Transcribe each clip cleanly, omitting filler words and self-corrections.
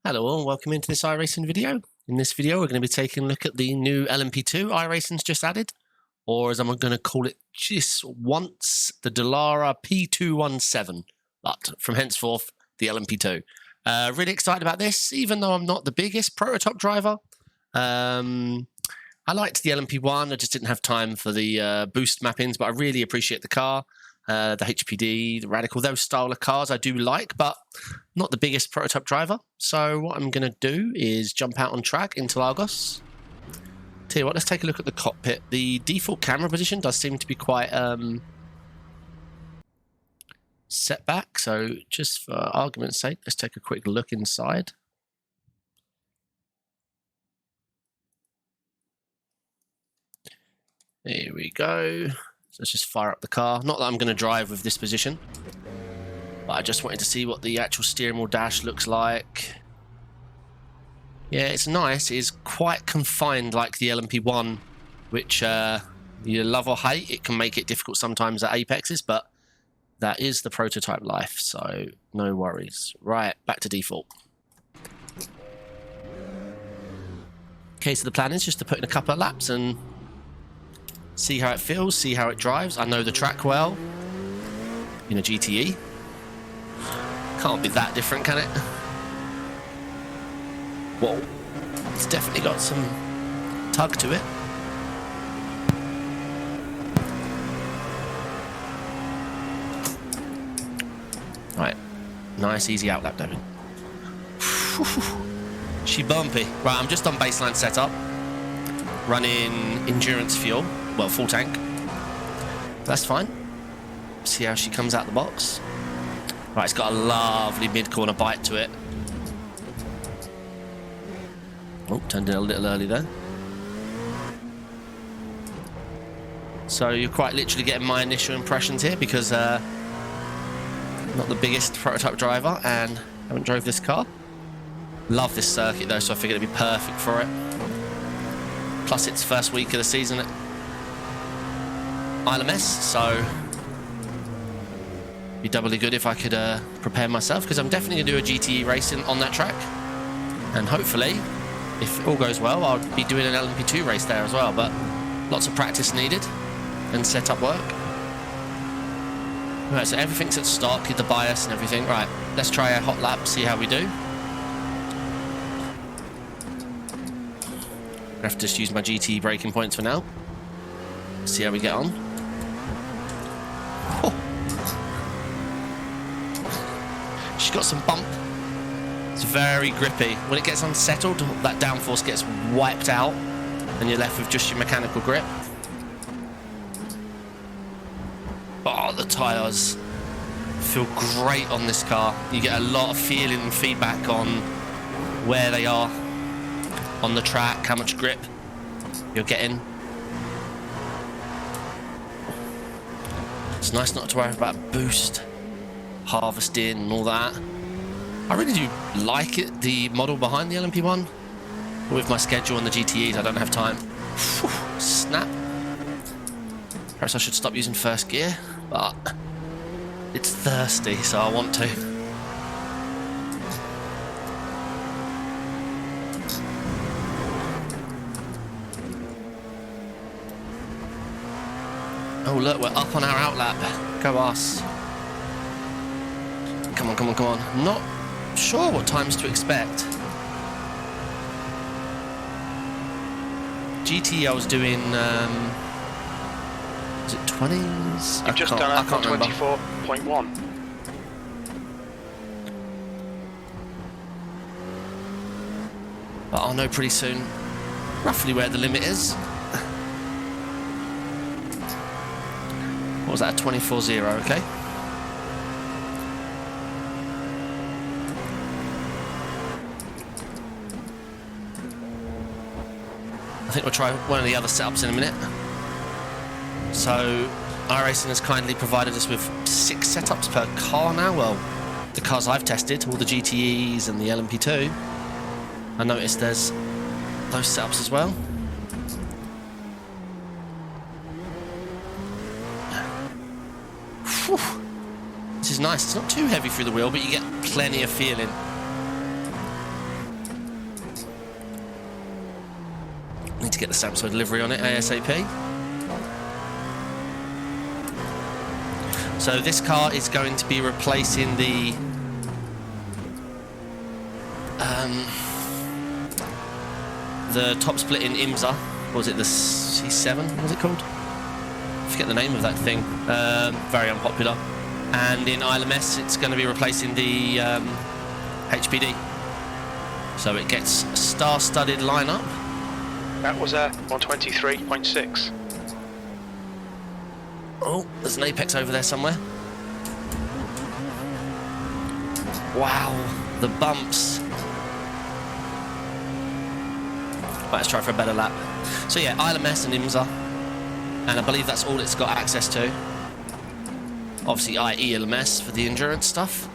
Hello all, welcome into this iRacing video. In this video we're going to be taking a look at the new LMP2 iRacing's just added, or as I'm going to call it just once, the Dallara P217, but from henceforth the LMP2. Really excited about this, even though I'm not the biggest prototype driver. I liked the LMP1, I just didn't have time for the boost mappings, but I really appreciate the car. The HPD, the Radical, those style of cars I do like, but not the biggest prototype driver. So what I'm going to do is jump out on track, Interlagos. Tell you what, let's take a look at the cockpit. The default camera position does seem to be quite set back, so just for argument's sake, let's take a quick look inside. There we go. So let's just fire up the car. Not that I'm going to drive with this position, but I just wanted to see what the actual steering wheel dash looks like. Yeah, it's nice. It is quite confined like the LMP1, which you love or hate. It can make it difficult sometimes at apexes, but that is the prototype life, so no worries. Right, back to default. Okay, so the plan is just to put in a couple of laps and see how it feels, see how it drives. I know the track well in a GTE. Can't be that different, can it? Whoa. It's definitely got some tug to it. Right. Nice, easy outlap, David. She bumpy. Right, I'm just on baseline setup. Running endurance fuel. Well, full tank. That's fine. See how she comes out the box. Right, it's got a lovely mid-corner bite to it. Oh, turned in a little early there. So you're quite literally getting my initial impressions here because not the biggest prototype driver and haven't drove this car. Love this circuit though, so I figured it'd be perfect for it. Plus it's first week of the season at ILMS, so it'd be doubly good if I could prepare myself, because I'm definitely going to do a GTE racing on that track, and hopefully, if all goes well, I'll be doing an LMP2 race there as well, but lots of practice needed and setup work. Right, so everything's at stock, the bias and everything. Right, let's try a hot lap, see how we do. I have to just use my GTE braking points for now. See how we get on. Oh. She's got some bump. It's very grippy. When it gets unsettled, that downforce gets wiped out and you're left with just your mechanical grip. Oh, the tyres feel great on this car. You get a lot of feeling and feedback on where they are on the track, how much grip you're getting. It's nice not to worry about boost, harvesting and all that. I really do like it, the model behind the LMP1. With my schedule and the GTEs, I don't have time. Whew, snap. Perhaps I should stop using first gear, but it's thirsty, so I want to. Oh look, we're up on our outlap. Go us. Come on, come on, come on. Not sure what times to expect. GT I was doing, is it 20s? You've just done it on 24.1. But I'll know pretty soon roughly where the limit is. What was that, a 24.0, okay? I think we'll try one of the other setups in a minute. So, iRacing has kindly provided us with 6 setups per car now. Well, the cars I've tested, all the GTEs and the LMP2. I noticed there's those setups as well. Whew. This is nice. It's not too heavy through the wheel, but you get plenty of feeling. to get the Sampsoid delivery on it ASAP. So this car is going to be replacing the top split in IMSA. What was it, the C7? What was it called? I forget the name of that thing. Very unpopular. And in ILMS, it's going to be replacing the HPD. So it gets a star-studded lineup. That was a 123.6. Oh, there's an apex over there somewhere. Wow, the bumps. Right, let's try for a better lap. So yeah, ILMS and IMSA, and I believe that's all it's got access to. Obviously IELMS for the endurance stuff.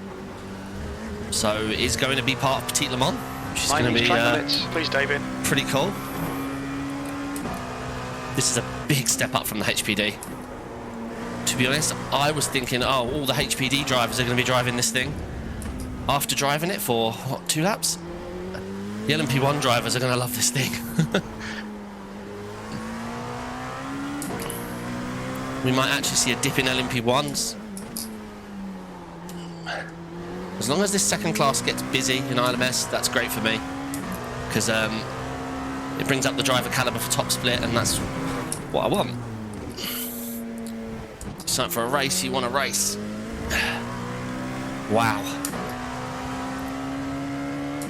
So it is going to be part of Petit Le Mans, which is going to be please, David. Pretty cool. This is a big step up from the HPD. To be honest, I was thinking, oh, all the HPD drivers are going to be driving this thing. After driving it for, what, 2 laps? The LMP1 drivers are going to love this thing. We might actually see a dip in LMP1s. As long as this second class gets busy in ILMS, that's great for me. Because it brings up the driver caliber for top split, and that's what I want. Something for a race, you want a race. Wow.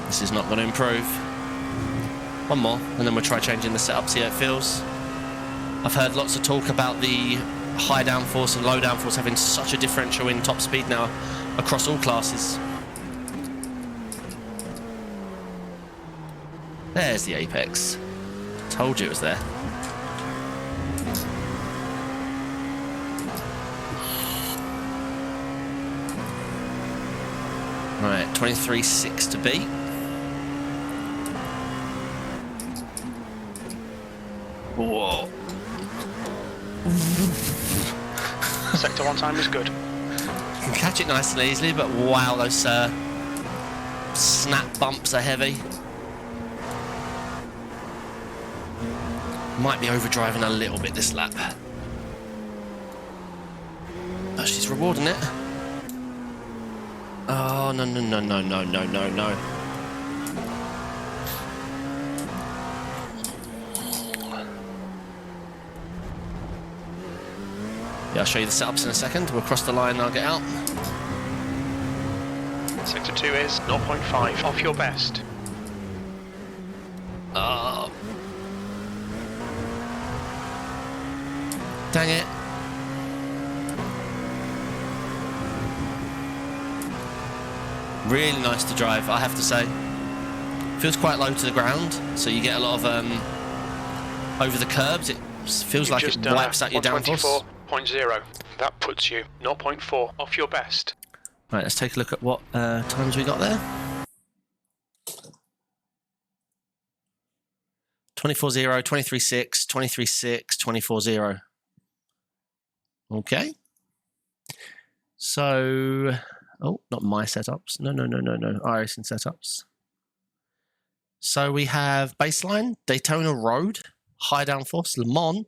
This is not going to improve. One more, and then we'll try changing the setup, see how it feels. I've heard lots of talk about the high downforce and low downforce having such a differential in top speed now across all classes. There's the apex. Told you it was there. Right, 23.6 to beat. Whoa. Sector 1 time is good. You can catch it nice and easily, but wow, those snap bumps are heavy. Might be overdriving a little bit this lap. Oh, she's rewarding it. Oh, no, no, no, no, no, no, no, no. Yeah, I'll show you the setups in a second. We'll cross the line and I'll get out. Sector 2 is 0.5 off your best. Dang it. Really nice to drive, I have to say. Feels quite low to the ground, so you get a lot of over the curbs. It feels like it wipes out your downforce. 124.0. That puts you 0.4 off your best. Right, let's take a look at what times we got there. 24.0, 23.6, 23.6, 24.0. Okay. So, oh, not my setups. No, no, no, no, no. iRacing setups. So we have baseline, Daytona Road, high downforce, Le Mans,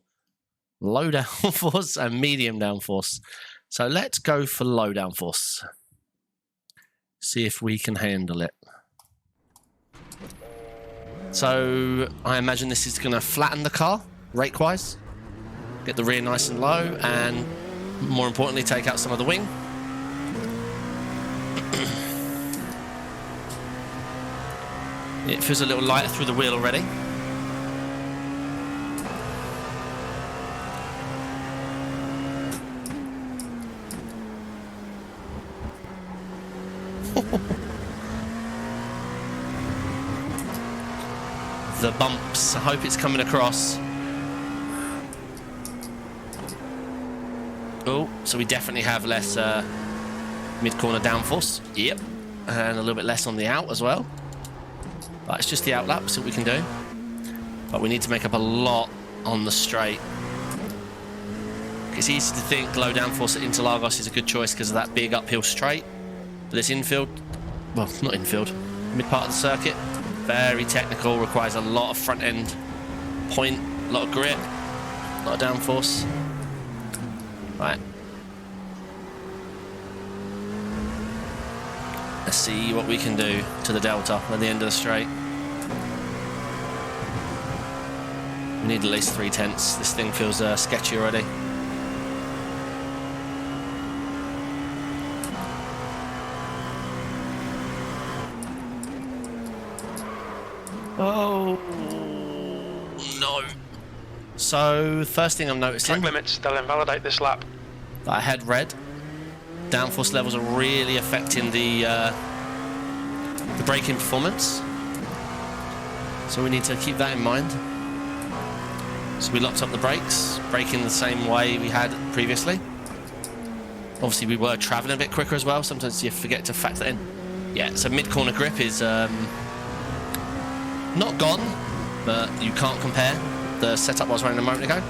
low downforce, and medium downforce. So let's go for low downforce. See if we can handle it. So I imagine this is going to flatten the car, rake-wise. Get the rear nice and low, and more importantly, take out some of the wing. It feels a little lighter through the wheel already. The bumps, I hope it's coming across. Oh, so we definitely have less mid-corner downforce. Yep. And a little bit less on the out as well. But it's just the out lap, so we can do. But we need to make up a lot on the straight. It's easy to think low downforce at Interlagos is a good choice because of that big uphill straight. But this infield, well, not infield, mid part of the circuit, very technical, requires a lot of front end point, a lot of grip, a lot of downforce. Right. Let's see what we can do to the delta at the end of the straight. We need at least 3/10. This thing feels sketchy already. Oh no. So first thing I'm noticing, Track limits, they'll invalidate this lap. that I had red. Downforce levels are really affecting the braking performance. So we need to keep that in mind. So we locked up the brakes, braking the same way we had previously. Obviously we were traveling a bit quicker as well. Sometimes you forget to factor that in. Yeah, so mid-corner grip is not gone, but you can't compare the setup I was running a moment ago.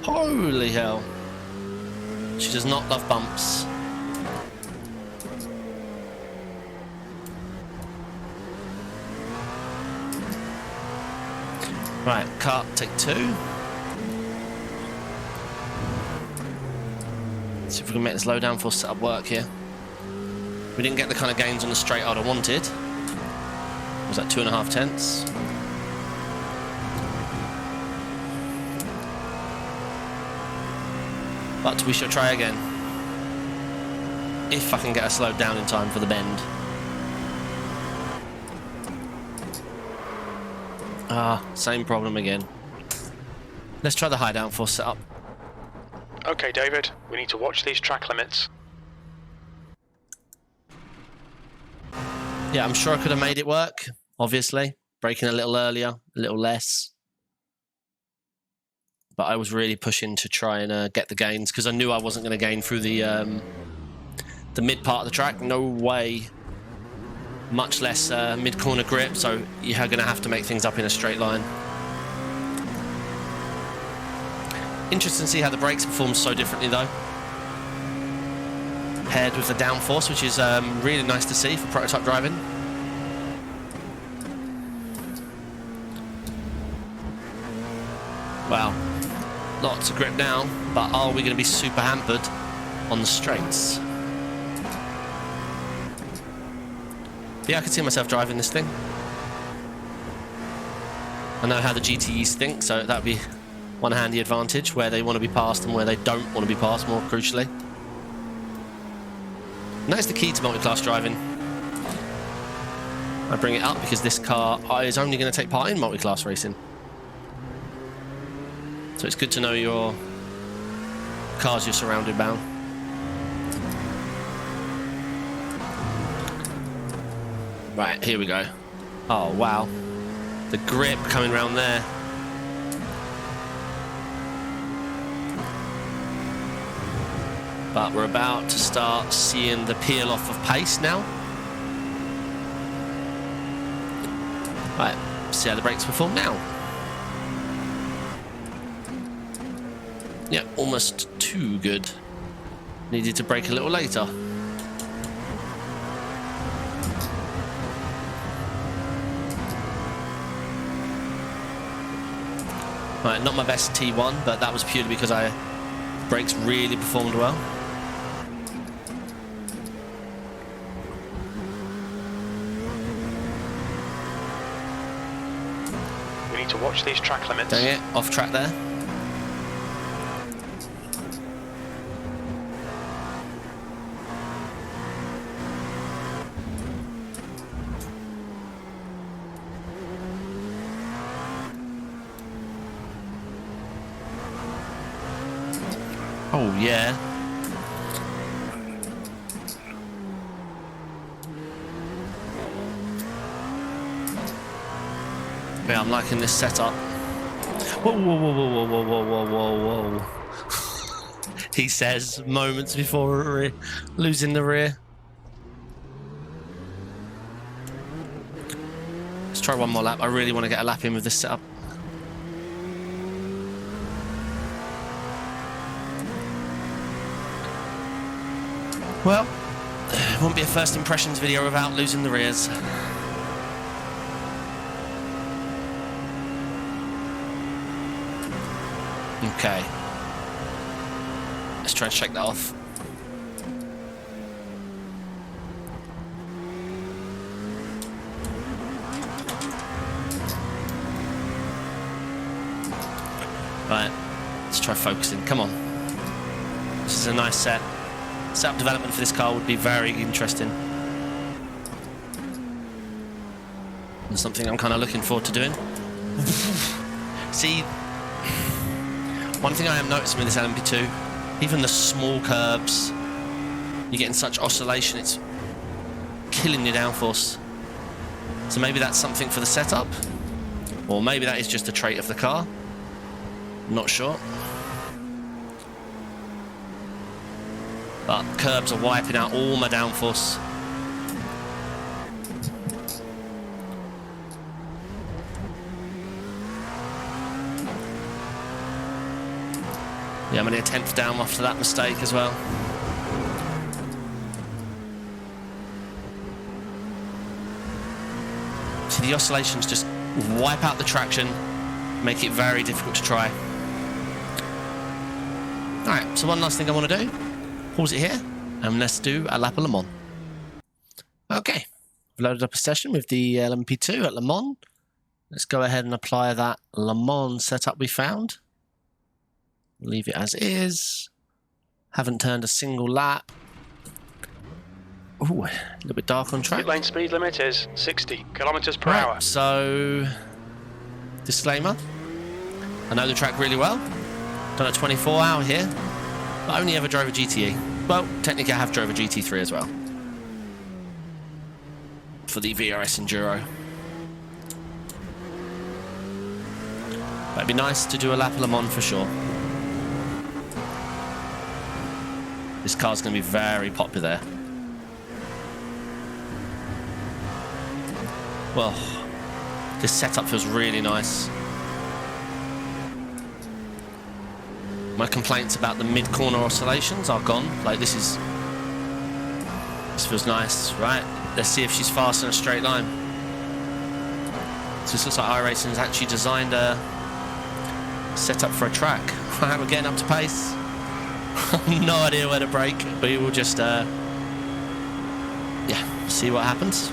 Holy hell. She does not love bumps. Right, cut, take 2. See if we can make this low downforce setup work here. We didn't get the kind of gains on the straight I'd have wanted. It was like 2.5 tenths. But we shall try again. If I can get her slowed down in time for the bend. Ah, same problem again. Let's try the high downforce setup. Okay, David, we need to watch these track limits. Yeah, I'm sure I could have made it work, obviously. Braking a little earlier, a little less. But I was really pushing to try and get the gains, because I knew I wasn't going to gain through the mid part of the track. No way. Much less mid-corner grip, so you're going to have to make things up in a straight line. Interesting to see how the brakes perform so differently, though. Paired with the downforce, which is really nice to see for prototype driving. Wow. Lots of grip now, but are we going to be super hampered on the straights? Yeah, I can see myself driving this thing. I know how the GTEs think, so that would be one handy advantage, where they want to be passed and where they don't want to be passed, more crucially. And that's the key to multi-class driving. I bring it up because this car is only going to take part in multi-class racing. So it's good to know your cars you're surrounded by. Right, here we go. Oh, wow. The grip coming around there. But we're about to start seeing the peel off of pace now. Right, see how the brakes perform now. Yeah, almost too good. Needed to brake a little later. Right, not my best T1, but that was purely because brakes really performed well. We need to watch these track limits. Dang it, off track there. Oh, yeah. Yeah, I'm liking this setup. Whoa, whoa, whoa, whoa, whoa, whoa, whoa, whoa, whoa. He says moments before losing the rear. Let's try one more lap. I really want to get a lap in with this setup. Well, it won't be a first impressions video without losing the rears. Okay. Let's try and shake that off. Right, let's try focusing. Come on. This is a nice set. Setup development for this car would be very interesting. And something I'm kind of looking forward to doing. See, one thing I am noticing with this LMP2, even the small curbs, you're getting such oscillation, it's killing your downforce. So maybe that's something for the setup, or maybe that is just a trait of the car. Not sure. But curbs are wiping out all my downforce. Yeah, I'm only a 10th down after that mistake as well. See, the oscillations just wipe out the traction, make it very difficult to try. Alright, so one last thing I want to do. Pause it here, and let's do a lap of Le Mans. Okay, I've loaded up a session with the LMP2 at Le Mans. Let's go ahead and apply that Le Mans setup we found. Leave it as is. Haven't turned a single lap. Ooh, a little bit dark on track. Pit lane speed limit is 60 kilometers per hour. So, disclaimer. I know the track really well. Done a 24-hour here, but only ever drove a GTE. Well, technically I have drove a GT3 as well. For the VRS Enduro. But it'd be nice to do a lap of Le Mans for sure. This car's going to be very popular. Well, this setup feels really nice. My complaints about the mid-corner oscillations are gone. Like, this feels nice, right? Let's see if she's fast in a straight line. So this looks like iRacing's actually designed a setup for a track. Right, we're getting up to pace. No idea where to brake, but we will just, yeah, see what happens.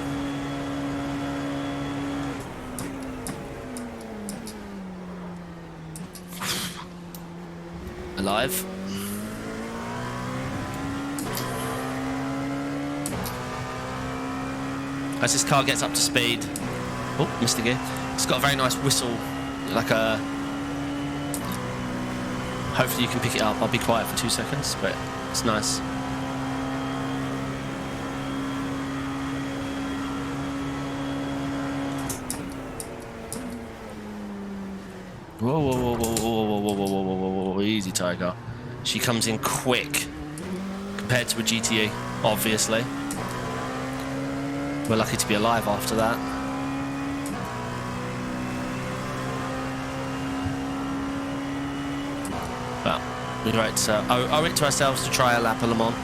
Alive. As this car gets up to speed, oh, missed a gear. It's got a very nice whistle, like a. Hopefully you can pick it up. I'll be quiet for 2 seconds, but it's nice. Whoa, whoa, whoa, whoa, whoa, whoa, whoa, whoa, whoa, whoa, easy, Tiger. She comes in quick compared to a GTE, obviously. We're lucky to be alive after that. But we'd like to owe it to ourselves to try a lap of Le Mans.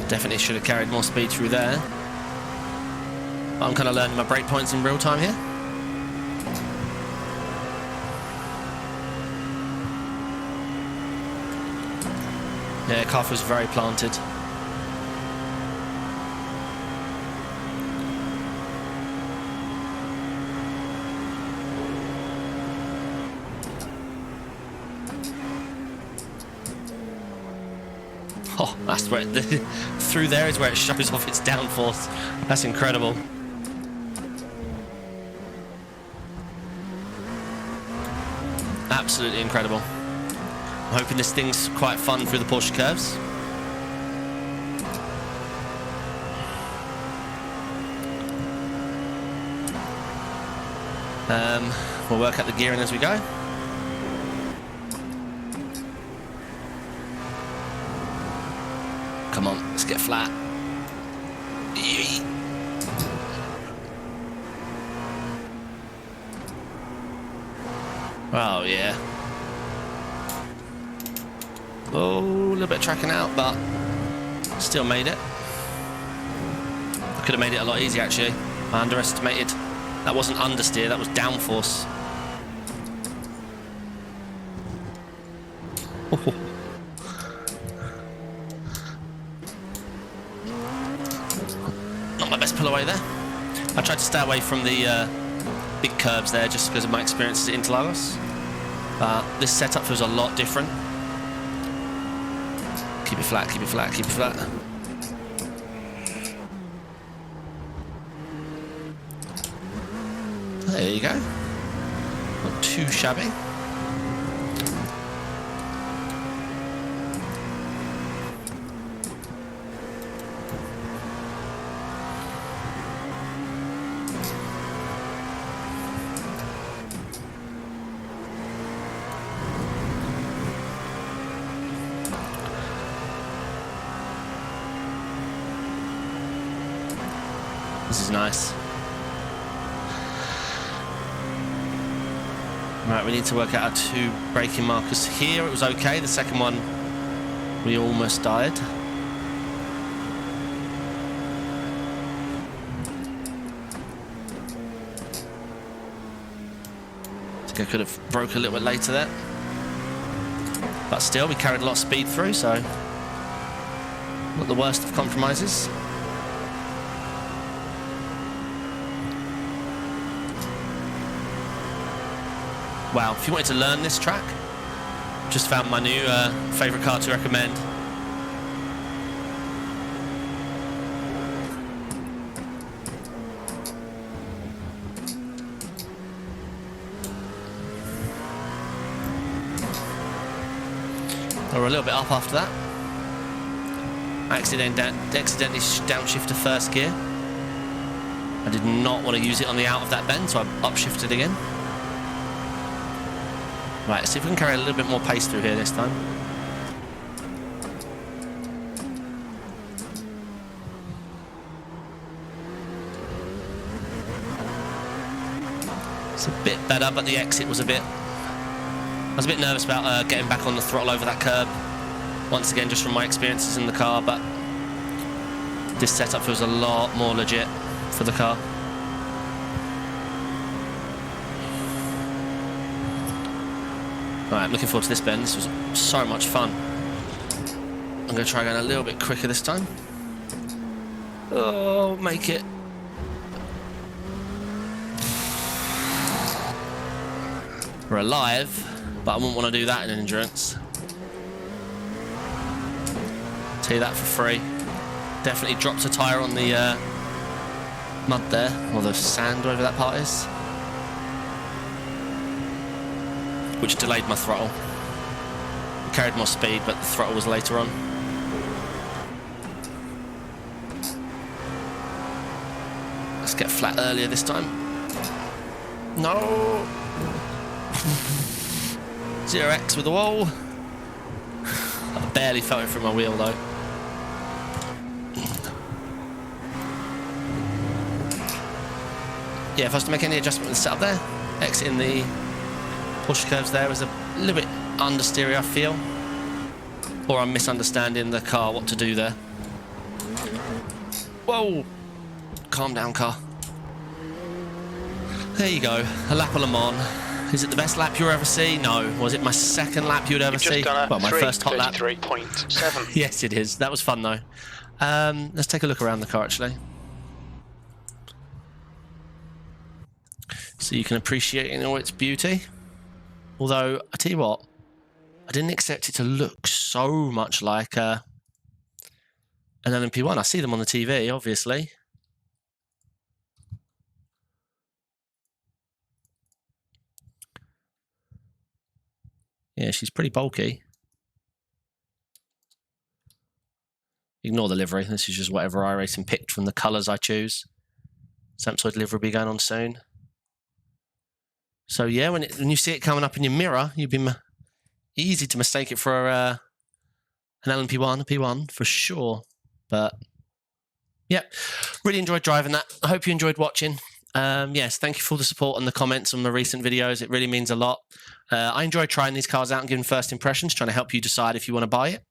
Definitely should have carried more speed through there. But I'm kind of learning my brake points in real time here. Yeah, car was very planted. Oh, that's where through there is where it shows off its downforce. That's incredible. Absolutely incredible. I'm hoping this thing's quite fun through the Porsche curves. We'll work out the gearing as we go. Come on, let's get flat. Oh, yeah. Oh, a little bit of tracking out, but still made it. I could have made it a lot easier, actually. I underestimated. That wasn't understeer, that was downforce. Oh. Not my best pull away there. I tried to stay away from the big curves there just because of my experiences at Interlagos. This setup feels a lot different. Keep it flat, keep it flat, keep it flat. There you go. Not too shabby. This is nice. Right, we need to work out our two braking markers here. It was okay. The second one, we almost died. I think I could have broke a little bit later there. But still, we carried a lot of speed through, so not the worst of compromises. Wow, if you wanted to learn this track, just found my new favourite car to recommend. Or a little bit up after that. I accidentally downshift to first gear. I did not want to use it on the out of that bend, so I upshifted again. Right, let's see if we can carry a little bit more pace through here this time. It's a bit better, but the exit was a bit... I was a bit nervous about getting back on the throttle over that curb. Once again, just from my experiences in the car, but this setup feels a lot more legit for the car. Right, I'm looking forward to this bend. This was so much fun. I'm going to try going a little bit quicker this time. Oh, make it. We're alive, but I wouldn't want to do that in an endurance. Tell you that for free. Definitely dropped a tyre on the mud there, or the sand, wherever that part is. Which delayed my throttle. I carried more speed, but the throttle was later on. Let's get flat earlier this time. No! 0x with the wall. I barely felt it through my wheel though. Yeah, if I was to make any adjustment in the setup there, exiting the push curves there was a little bit understeery, I feel. Or I'm misunderstanding the car, what to do there. Whoa! Calm down, car. There you go, a lap of Le Mans. Is it the best lap you'll ever see? No. Was it my second lap you'd ever see? Well, my first hot lap. 3:33.7. Yes, it is. That was fun, though. Let's take a look around the car, actually. So you can appreciate it in all its beauty. Although, I tell you what, I didn't expect it to look so much like an LMP1. I see them on the TV, obviously. Yeah, she's pretty bulky. Ignore the livery. This is just whatever iRacing picked from the colours I choose. Sampsoid livery will be going on soon. So yeah, when you see it coming up in your mirror, you'd be easy to mistake it for an LMP1, a P1 for sure. But yeah, really enjoyed driving that. I hope you enjoyed watching. Yes, thank you for the support and the comments on the recent videos. It really means a lot. I enjoy trying these cars out and giving first impressions, trying to help you decide if you want to buy it.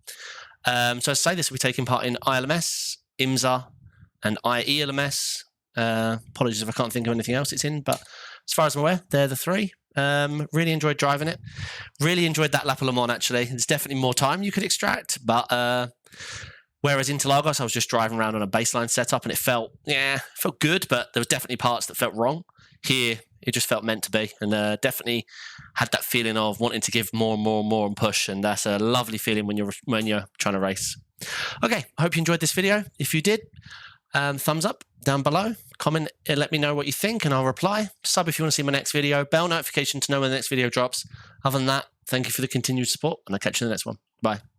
So as I say, this will be taking part in ILMS, IMSA, and IELMS. Apologies if I can't think of anything else it's in, but as far as I'm aware, they're the three. Really enjoyed driving it. Really enjoyed that lap of Le Mans, actually. There's definitely more time you could extract, but whereas Interlagos, I was just driving around on a baseline setup and it felt good, but there was definitely parts that felt wrong. Here, it just felt meant to be, and definitely had that feeling of wanting to give more and more and more and push, and that's a lovely feeling when you're trying to race. Okay, I hope you enjoyed this video. If you did, thumbs up down below, comment, let me know what you think and I'll reply. Sub if you want to see my next video, bell notification to know when the next video drops. Other than that, thank you for the continued support and I'll catch you in the next one. Bye.